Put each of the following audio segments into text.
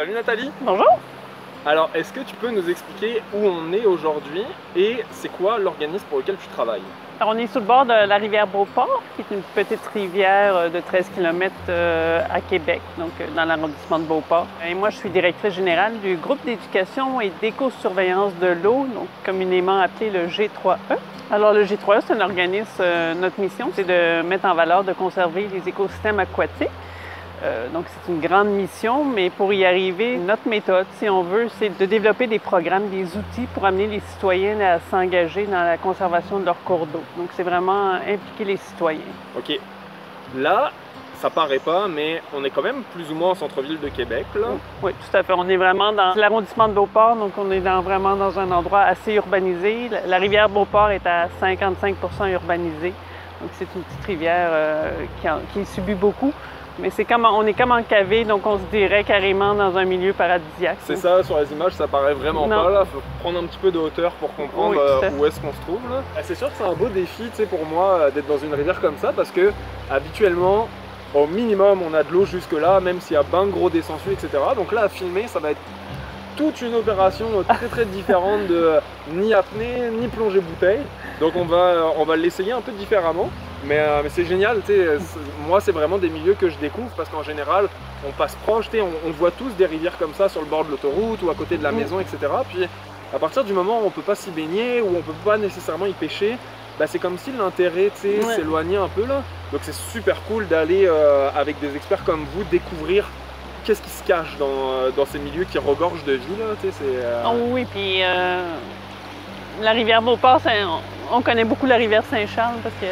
Salut Nathalie. Bonjour. Alors, est-ce que tu peux nous expliquer où on est aujourd'hui et c'est quoi l'organisme pour lequel tu travailles? Alors, on est sur le bord de la rivière Beauport, qui est une petite rivière de 13 km à Québec, donc dans l'arrondissement de Beauport. Et moi, je suis directrice générale du groupe d'éducation et d'éco-surveillance de l'eau, donc communément appelé le G3E. Alors, le G3E, c'est un organisme, notre mission, c'est de mettre en valeur, de conserver les écosystèmes aquatiques. Donc, c'est une grande mission, mais pour y arriver, notre méthode, si on veut, c'est de développer des programmes, des outils pour amener les citoyens à s'engager dans la conservation de leurs cours d'eau. Donc, c'est vraiment impliquer les citoyens. OK. Là, ça paraît pas, mais on est quand même plus ou moins en centre-ville de Québec, là. Oui, tout à fait. On est vraiment dans l'arrondissement de Beauport, donc on est vraiment dans un endroit assez urbanisé. La rivière Beauport est à 55 % urbanisée. Donc, c'est une petite rivière qui subit beaucoup. Mais on est comme encavé, donc on se dirait carrément dans un milieu paradisiaque. C'est ça, sur les images, ça paraît vraiment pas là. Faut prendre un petit peu de hauteur pour comprendre où est-ce qu'on se trouve là. C'est sûr que c'est un beau défi, tu sais, pour moi, d'être dans une rivière comme ça, parce que habituellement, au minimum, on a de l'eau jusque là, même s'il y a ben gros descensus, etc. Donc là, à filmer, ça va être toute une opération très différente de ni apnée, ni plongée bouteille. Donc on va l'essayer un peu différemment. Mais c'est génial, tu sais, moi c'est vraiment des milieux que je découvre parce qu'en général on passe proche, on voit tous des rivières comme ça sur le bord de l'autoroute ou à côté de la maison, etc. Puis à partir du moment où on ne peut pas s'y baigner ou on ne peut pas nécessairement y pêcher, bah, c'est comme si l'intérêt s'éloignait un peu là. Donc c'est super cool d'aller avec des experts comme vous découvrir qu'est-ce qui se cache dans ces milieux qui regorgent de vie là, tu sais, Oh oui, puis la rivière Beauport, on connaît beaucoup la rivière Saint-Charles parce que...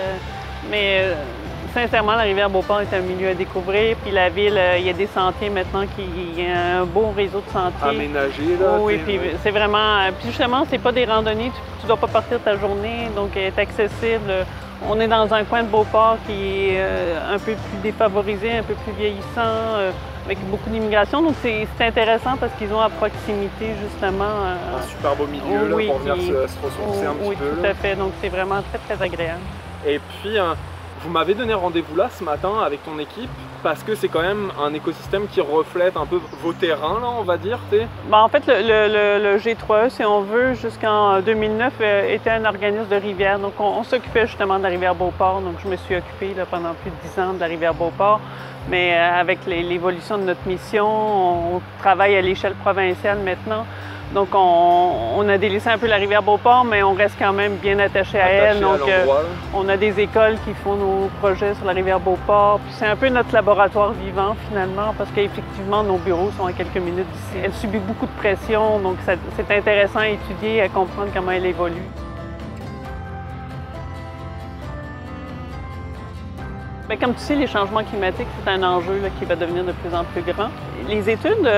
Mais sincèrement, la rivière Beauport est un milieu à découvrir. Puis la ville, il y a des sentiers maintenant, il y a un beau réseau de sentiers. Aménagé, là. Oui, puis c'est vraiment... Puis justement, c'est pas des randonnées, tu dois pas partir ta journée, donc elle est accessible. On est dans un coin de Beauport qui est un peu plus défavorisé, un peu plus vieillissant, avec beaucoup d'immigration. Donc c'est intéressant parce qu'ils ont à proximité justement... un super beau milieu là, pour venir se ressourcer un petit peu. Oui, tout à fait. Donc c'est vraiment très, très agréable. Et puis, vous m'avez donné rendez-vous là ce matin avec ton équipe parce que c'est quand même un écosystème qui reflète un peu vos terrains, là, on va dire, tu sais. Bon, en fait, le G3E, si on veut, jusqu'en 2009, était un organisme de rivière. Donc, on s'occupait justement de la rivière Beauport. Donc, je me suis occupée là, pendant plus de 10 ans de la rivière Beauport. Mais avec l'évolution de notre mission, on travaille à l'échelle provinciale maintenant. Donc, on a délaissé un peu la rivière Beauport, mais on reste quand même bien attaché à elle. Donc, on a des écoles qui font nos projets sur la rivière Beauport. Puis c'est un peu notre laboratoire vivant, finalement, parce qu'effectivement, nos bureaux sont à quelques minutes d'ici. Elle subit beaucoup de pression, donc c'est intéressant à étudier, à comprendre comment elle évolue. Bien, comme tu sais, les changements climatiques, c'est un enjeu là, qui va devenir de plus en plus grand. Les études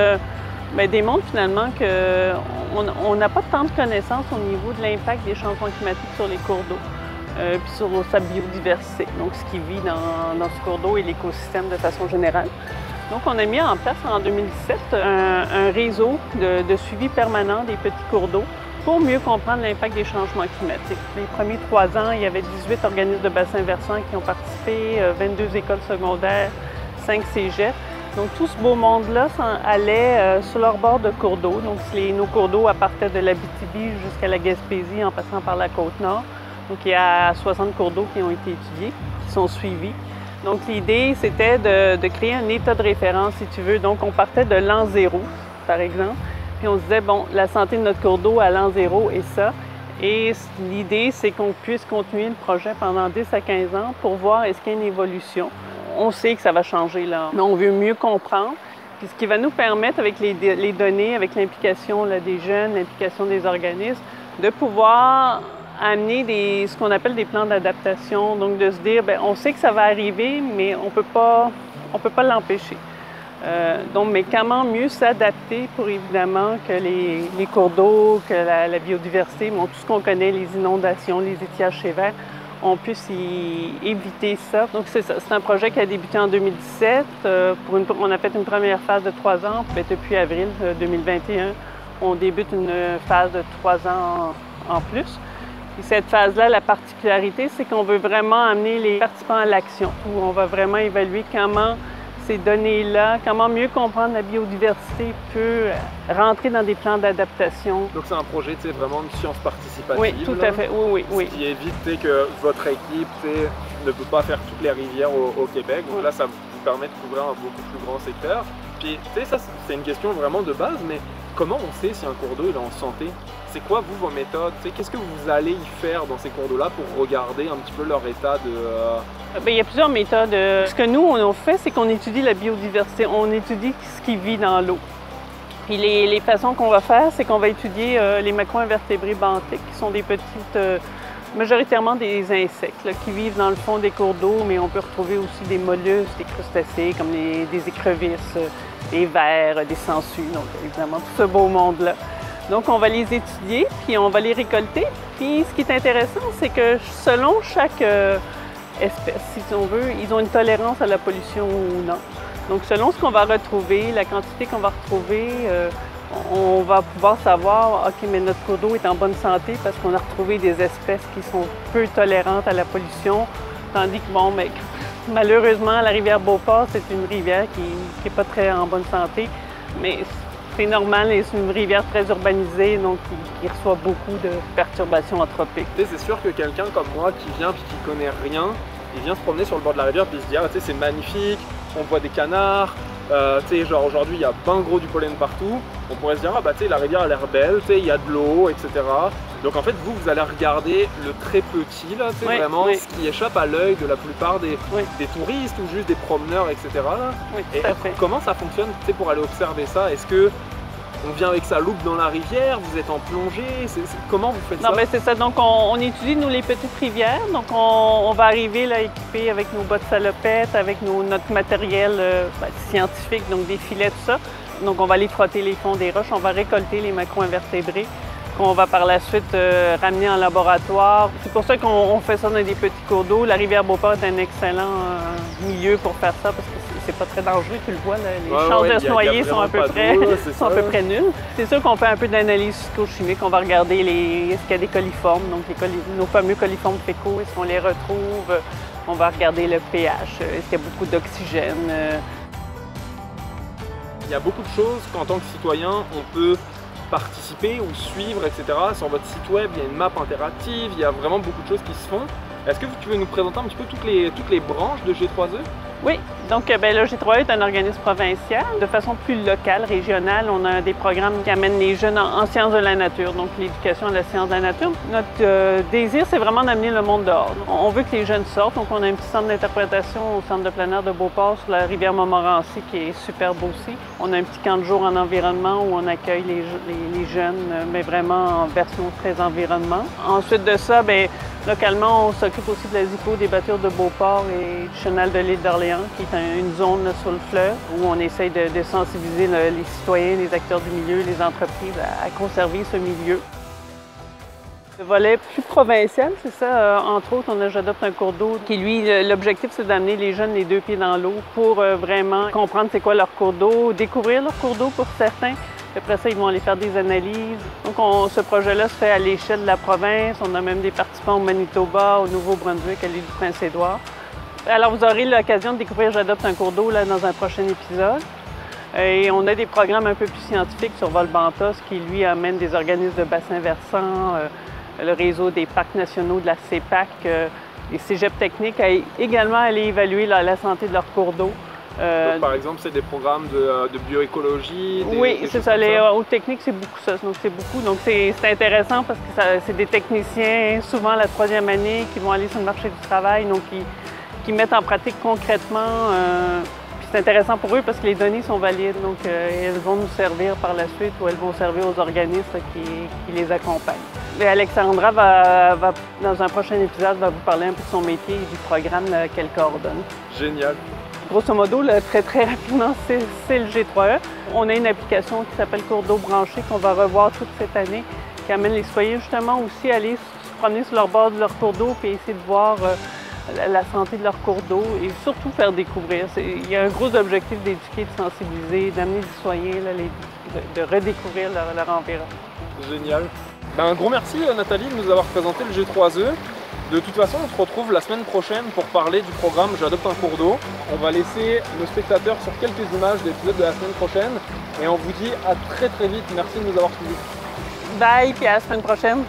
démontrent finalement qu'on n'a pas tant de connaissances au niveau de l'impact des changements climatiques sur les cours d'eau, puis sur sa biodiversité, donc ce qui vit dans ce cours d'eau et l'écosystème de façon générale. Donc, on a mis en place en 2017 un réseau de suivi permanent des petits cours d'eau pour mieux comprendre l'impact des changements climatiques. Les premiers 3 ans, il y avait 18 organismes de bassins versants qui ont participé, 22 écoles secondaires, 5 cégeps. Donc, tout ce beau monde-là allait sur leur bord de cours d'eau. Donc, nos cours d'eau partaient de l'Abitibi jusqu'à la Gaspésie en passant par la Côte-Nord. Donc, il y a 60 cours d'eau qui ont été étudiés, qui sont suivis. Donc, l'idée, c'était de créer un état de référence, si tu veux. Donc, on partait de l'an 0, par exemple. Puis, on se disait, bon, la santé de notre cours d'eau à l'an 0 est ça. Et l'idée, c'est qu'on puisse continuer le projet pendant 10 à 15 ans pour voir est-ce qu'il y a une évolution. On sait que ça va changer là, mais on veut mieux comprendre. Puis ce qui va nous permettre, avec les données, avec l'implication des jeunes, l'implication des organismes, de pouvoir amener ce qu'on appelle des plans d'adaptation. Donc de se dire, bien, on sait que ça va arriver, mais on peut pas l'empêcher. Donc, mais comment mieux s'adapter pour évidemment que les cours d'eau, que la biodiversité, bon, tout ce qu'on connaît, les inondations, les étiages sévères, on puisse éviter ça. Donc, c'est ça. C'est un projet qui a débuté en 2017. On a fait une première phase de 3 ans. Puis, depuis avril 2021, on débute une phase de 3 ans en plus. Et cette phase-là, la particularité, c'est qu'on veut vraiment amener les participants à l'action, où on va vraiment évaluer comment ces données-là, comment mieux comprendre la biodiversité peut rentrer dans des plans d'adaptation. Donc c'est un projet vraiment de science participative. Oui, tout à fait, oui. Ce qui évite que votre équipe ne peut pas faire toutes les rivières au Québec. Donc là, ça vous permet de couvrir un beaucoup plus grand secteur. Puis ça c'est une question vraiment de base, mais comment on sait si un cours d'eau est en santé? C'est quoi, vous, vos méthodes? Qu'est-ce que vous allez y faire dans ces cours d'eau-là pour regarder un petit peu leur état de... Bien, il y a plusieurs méthodes. Ce que nous, on fait, c'est qu'on étudie la biodiversité. On étudie ce qui vit dans l'eau. Puis les façons qu'on va faire, c'est qu'on va étudier les macro-invertébrés benthiques, qui sont des petites... majoritairement des insectes là, qui vivent dans le fond des cours d'eau, mais on peut retrouver aussi des mollusques, des crustacés, comme des écrevisses, des vers, des sangsues, donc évidemment tout ce beau monde-là. Donc on va les étudier, puis on va les récolter. Puis ce qui est intéressant, c'est que selon chaque espèce, si on veut, ils ont une tolérance à la pollution ou non. Donc selon ce qu'on va retrouver, la quantité qu'on va retrouver, on va pouvoir savoir, OK, mais notre cours d'eau est en bonne santé parce qu'on a retrouvé des espèces qui sont peu tolérantes à la pollution, tandis que, bon, mais, malheureusement, la rivière Beauport, c'est une rivière qui n'est pas très en bonne santé, mais c'est normal, c'est une rivière très urbanisée, donc qui reçoit beaucoup de perturbations anthropiques. C'est sûr que quelqu'un comme moi qui vient et qui ne connaît rien, il vient se promener sur le bord de la rivière et se dit, ah, c'est magnifique, on voit des canards, genre aujourd'hui il y a ben gros du pollen partout, on pourrait se dire ah bah la rivière a l'air belle, il y a de l'eau, etc. Donc en fait vous allez regarder le très petit là, vraiment ce qui échappe à l'œil de la plupart des touristes ou juste des promeneurs, etc. Là. Et comment ça fonctionne pour aller observer ça? Est-ce que on vient avec sa loupe dans la rivière, vous êtes en plongée, comment vous faites ça? Non, ben c'est ça, donc on étudie nous les petites rivières, donc on va arriver là équipés avec nos bottes salopettes, avec notre matériel scientifique, donc des filets, tout ça. Donc on va aller frotter les fonds des roches, on va récolter les macro-invertébrés qu'on va par la suite ramener en laboratoire. C'est pour ça qu'on fait ça dans des petits cours d'eau. La rivière Beauport est un excellent milieu pour faire ça parce que c'est pas très dangereux, tu le vois, là, les chances de se noyer sont à peu près nulles. C'est sûr qu'on fait un peu d'analyse physico-chimique, on va regarder est-ce qu'il y a des coliformes, donc nos fameux coliformes fécaux, est-ce qu'on les retrouve, on va regarder le pH, est-ce qu'il y a beaucoup d'oxygène. Il y a beaucoup de choses qu'en tant que citoyen, on peut participer ou suivre, etc. Sur votre site web, il y a une map interactive, il y a vraiment beaucoup de choses qui se font. Est-ce que tu veux nous présenter un petit peu toutes les branches de G3E? Oui, donc le G3E est un organisme provincial. De façon plus locale, régionale, on a des programmes qui amènent les jeunes en sciences de la nature, donc l'éducation à la science de la nature. Notre désir, c'est vraiment d'amener le monde dehors. On veut que les jeunes sortent, donc on a un petit centre d'interprétation au centre de plein air de Beauport sur la rivière Montmorency qui est superbe aussi. On a un petit camp de jour en environnement où on accueille les jeunes, mais vraiment en version très environnement. Ensuite de ça, localement, on s'occupe aussi de la ZICO des battures de Beauport et du chenal de l'île d'Orléans, qui est une zone là, sur le fleuve où on essaye de sensibiliser les citoyens, les acteurs du milieu, les entreprises à conserver ce milieu. Le volet plus provincial, c'est ça. Entre autres, on a J'adopte un cours d'eau qui, lui, l'objectif, c'est d'amener les jeunes les deux pieds dans l'eau pour vraiment comprendre c'est quoi leur cours d'eau, découvrir leur cours d'eau pour certains. Après ça, ils vont aller faire des analyses. Donc, ce projet-là se fait à l'échelle de la province. On a même des participants au Manitoba, au Nouveau-Brunswick, à l'île du Prince-Édouard. Alors, vous aurez l'occasion de découvrir J'adopte un cours d'eau dans un prochain épisode. Et on a des programmes un peu plus scientifiques sur Volbentos qui, lui, amène des organismes de bassins versants, le réseau des parcs nationaux de la CEPAC, les cégeps techniques, à également aller évaluer la santé de leur cours d'eau. Donc, par exemple, c'est des programmes de bioécologie? Oui, c'est ça. Les hautes techniques, c'est beaucoup ça. Donc, c'est intéressant parce que c'est des techniciens, souvent la troisième année, qui vont aller sur le marché du travail, donc qui mettent en pratique concrètement. Puis c'est intéressant pour eux parce que les données sont valides. Donc, elles vont nous servir par la suite ou elles vont servir aux organismes qui les accompagnent. Et Alexandra va, dans un prochain épisode, va vous parler un peu de son métier et du programme qu'elle coordonne. Génial. Grosso modo, très rapidement, c'est le G3E. On a une application qui s'appelle Cours d'eau branché qu'on va revoir toute cette année, qui amène les citoyens justement aussi à aller se promener sur leur bord de leur cours d'eau et essayer de voir la santé de leur cours d'eau et surtout faire découvrir. Il y a un gros objectif d'éduquer, de sensibiliser, d'amener les citoyens de redécouvrir leur environnement. Génial. Un gros merci Nathalie de nous avoir présenté le G3E. De toute façon, on se retrouve la semaine prochaine pour parler du programme J'adopte un cours d'eau. On va laisser nos spectateurs sur quelques images des épisodes de la semaine prochaine et on vous dit à très vite. Merci de nous avoir suivis. Bye, puis à la semaine prochaine.